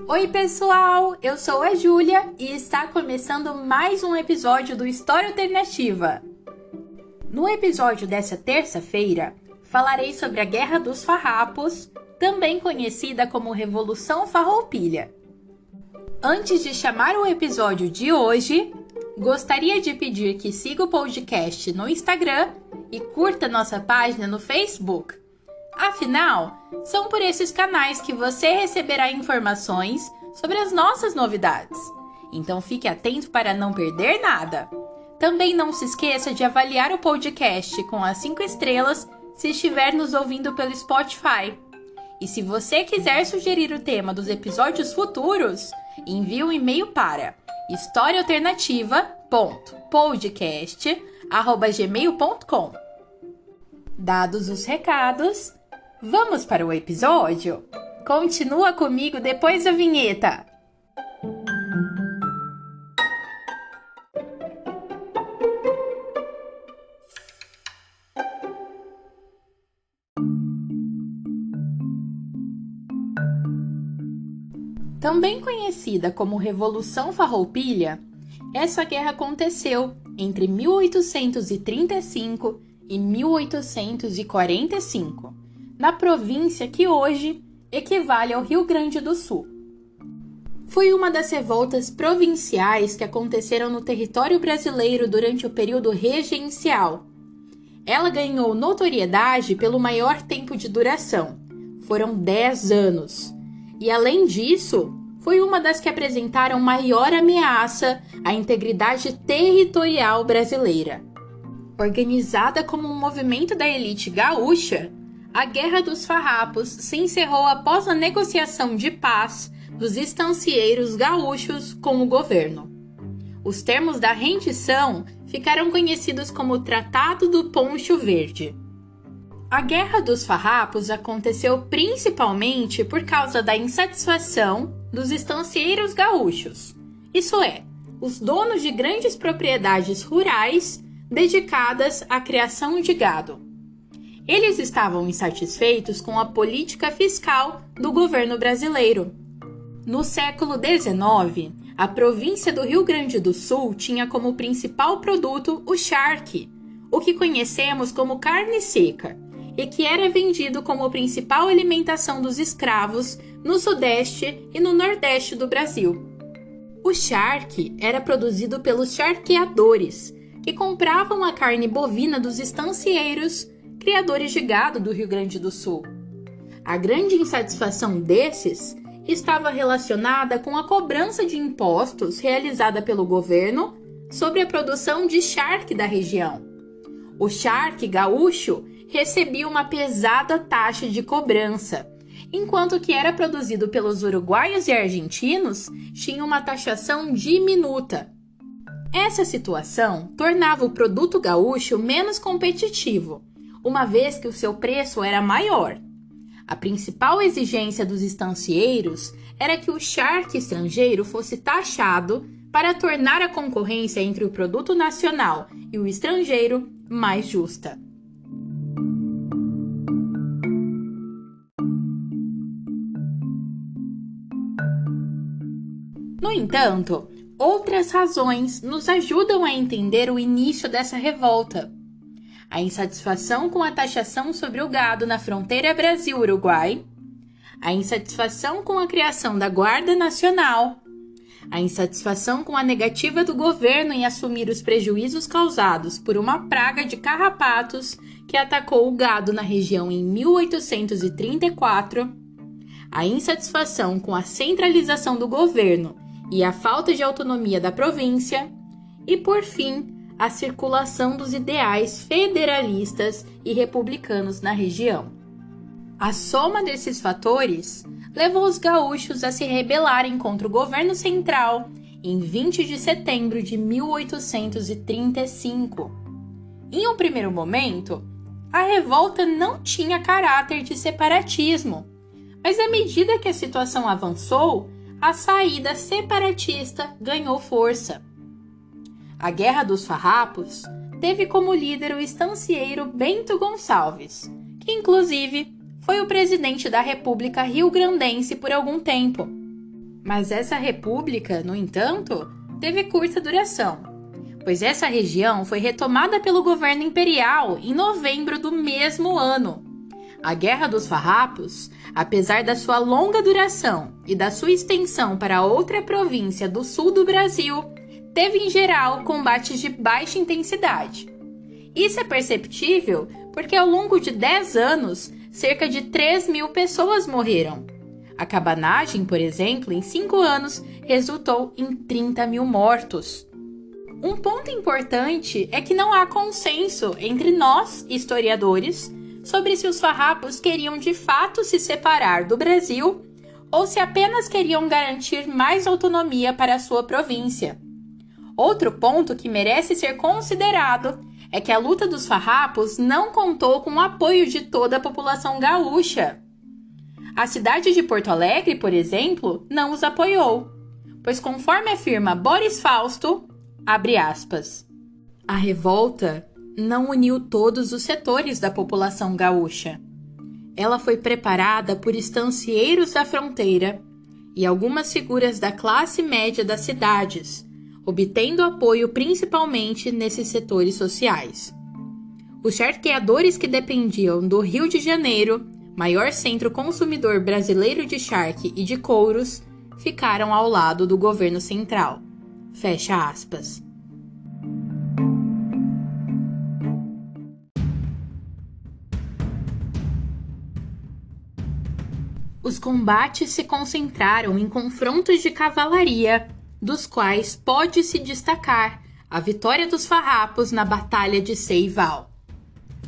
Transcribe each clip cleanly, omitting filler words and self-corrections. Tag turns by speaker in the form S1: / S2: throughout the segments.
S1: Oi pessoal, eu sou a Júlia e está começando mais um episódio do História Alternativa. No episódio dessa terça-feira, falarei sobre a Guerra dos Farrapos, também conhecida como Revolução Farroupilha. Antes de chamar o episódio de hoje, gostaria de pedir que siga o podcast no Instagram e curta nossa página no Facebook. Afinal, são por esses canais que você receberá informações sobre as nossas novidades. Então fique atento para não perder nada. Também não se esqueça de avaliar o podcast com as 5 estrelas se estiver nos ouvindo pelo Spotify. E se você quiser sugerir o tema dos episódios futuros, envie um e-mail para historiaalternativa.podcast@gmail.com. Dados os recados, vamos para o episódio? Continua comigo depois da vinheta! Também conhecida como Revolução Farroupilha, essa guerra aconteceu entre 1835 e 1845, na província que hoje equivale ao Rio Grande do Sul. Foi uma das revoltas provinciais que aconteceram no território brasileiro durante o período regencial. Ela ganhou notoriedade pelo maior tempo de duração, foram 10 anos. E além disso, foi uma das que apresentaram maior ameaça à integridade territorial brasileira. Organizada como um movimento da elite gaúcha, a Guerra dos Farrapos se encerrou após a negociação de paz dos estancieiros gaúchos com o governo. Os termos da rendição ficaram conhecidos como Tratado do Poncho Verde. A Guerra dos Farrapos aconteceu principalmente por causa da insatisfação dos estancieiros gaúchos, isso é, os donos de grandes propriedades rurais dedicadas à criação de gado. Eles estavam insatisfeitos com a política fiscal do governo brasileiro. No século XIX, a província do Rio Grande do Sul tinha como principal produto o charque, o que conhecemos como carne seca, e que era vendido como principal alimentação dos escravos no Sudeste e no Nordeste do Brasil. O charque era produzido pelos charqueadores, que compravam a carne bovina dos estancieiros, criadores de gado do Rio Grande do Sul. A grande insatisfação desses estava relacionada com a cobrança de impostos realizada pelo governo sobre a produção de charque da região. O charque gaúcho recebia uma pesada taxa de cobrança, enquanto que era produzido pelos uruguaios e argentinos tinha uma taxação diminuta. Essa situação tornava o produto gaúcho menos competitivo, uma vez que o seu preço era maior. A principal exigência dos estancieiros era que o charque estrangeiro fosse taxado para tornar a concorrência entre o produto nacional e o estrangeiro mais justa. No entanto, outras razões nos ajudam a entender o início dessa revolta. A insatisfação com a taxação sobre o gado na fronteira Brasil-Uruguai, a insatisfação com a criação da Guarda Nacional, a insatisfação com a negativa do governo em assumir os prejuízos causados por uma praga de carrapatos que atacou o gado na região em 1834, a insatisfação com a centralização do governo e a falta de autonomia da província, e, por fim, a circulação dos ideais federalistas e republicanos na região. A soma desses fatores levou os gaúchos a se rebelarem contra o governo central em 20 de setembro de 1835. Em um primeiro momento, a revolta não tinha caráter de separatismo, mas à medida que a situação avançou, a saída separatista ganhou força. A Guerra dos Farrapos teve como líder o estancieiro Bento Gonçalves, que inclusive foi o presidente da República Rio-Grandense por algum tempo. Mas essa república, no entanto, teve curta duração, pois essa região foi retomada pelo governo imperial em novembro do mesmo ano. A Guerra dos Farrapos, apesar da sua longa duração e da sua extensão para outra província do sul do Brasil, teve em geral combates de baixa intensidade. Isso é perceptível porque ao longo de 10 anos, cerca de 3.000 pessoas morreram. A cabanagem, por exemplo, em 5 anos, resultou em 30.000 mortos. Um ponto importante é que não há consenso entre nós, historiadores, sobre se os farrapos queriam de fato se separar do Brasil ou se apenas queriam garantir mais autonomia para a sua província. Outro ponto que merece ser considerado é que a luta dos farrapos não contou com o apoio de toda a população gaúcha. A cidade de Porto Alegre, por exemplo, não os apoiou, pois conforme afirma Boris Fausto, abre aspas, a revolta não uniu todos os setores da população gaúcha. Ela foi preparada por estancieiros da fronteira e algumas figuras da classe média das cidades, obtendo apoio principalmente nesses setores sociais. Os charqueadores que dependiam do Rio de Janeiro, maior centro consumidor brasileiro de charque e de couros, ficaram ao lado do governo central. Fecha aspas. Os combates se concentraram em confrontos de cavalaria, dos quais pode-se destacar a vitória dos farrapos na Batalha de Seival.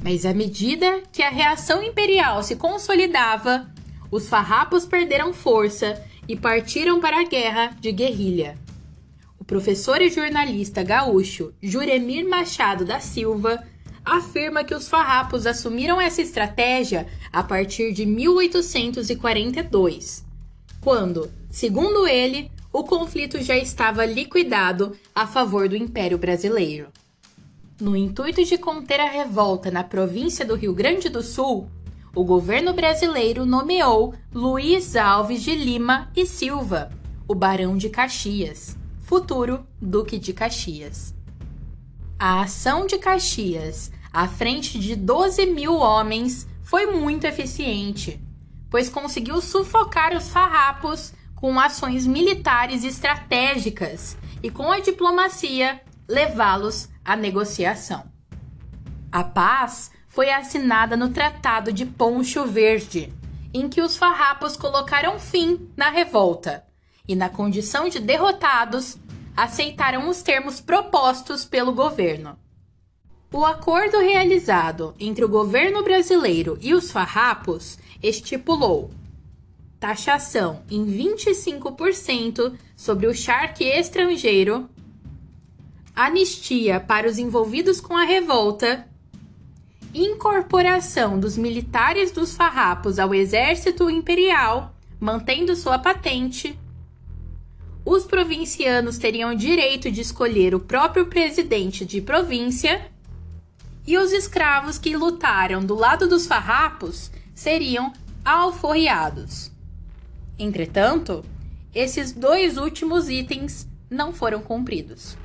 S1: Mas à medida que a reação imperial se consolidava, os farrapos perderam força e partiram para a guerra de guerrilha. O professor e jornalista gaúcho Juremir Machado da Silva afirma que os farrapos assumiram essa estratégia a partir de 1842, quando, segundo ele, o conflito já estava liquidado a favor do Império Brasileiro. No intuito de conter a revolta na província do Rio Grande do Sul, o governo brasileiro nomeou Luiz Alves de Lima e Silva, o Barão de Caxias, futuro Duque de Caxias. A ação de Caxias, à frente de 12.000 homens, foi muito eficiente, pois conseguiu sufocar os farrapos com ações militares estratégicas e, com a diplomacia, levá-los à negociação. A paz foi assinada no Tratado de Poncho Verde, em que os farrapos colocaram fim na revolta e, na condição de derrotados, aceitaram os termos propostos pelo governo. O acordo realizado entre o governo brasileiro e os farrapos estipulou taxação em 25% sobre o charque estrangeiro, anistia para os envolvidos com a revolta, incorporação dos militares dos farrapos ao exército imperial, mantendo sua patente. Os provincianos teriam direito de escolher o próprio presidente de província e os escravos que lutaram do lado dos farrapos seriam alforriados. Entretanto, esses dois últimos itens não foram cumpridos.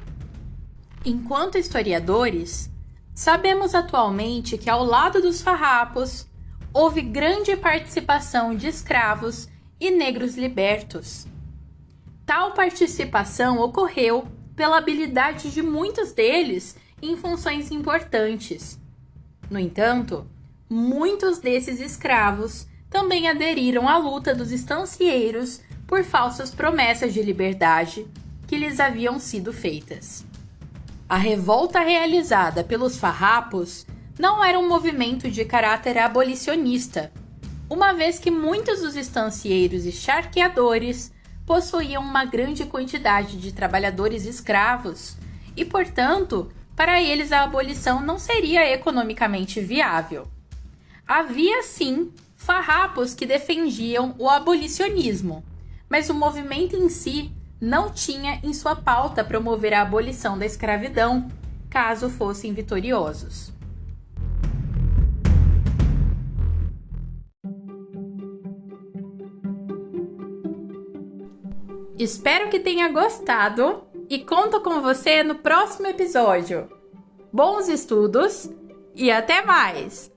S1: Enquanto historiadores, sabemos atualmente que ao lado dos farrapos houve grande participação de escravos e negros libertos. Tal participação ocorreu pela habilidade de muitos deles em funções importantes. No entanto, muitos desses escravos também aderiram à luta dos estancieiros por falsas promessas de liberdade que lhes haviam sido feitas. A revolta realizada pelos farrapos não era um movimento de caráter abolicionista, uma vez que muitos dos estancieiros e charqueadores possuíam uma grande quantidade de trabalhadores escravos e, portanto, para eles a abolição não seria economicamente viável. Havia, sim, farrapos que defendiam o abolicionismo, mas o movimento em si não tinha em sua pauta promover a abolição da escravidão, caso fossem vitoriosos. Espero que tenha gostado e conto com você no próximo episódio. Bons estudos e até mais!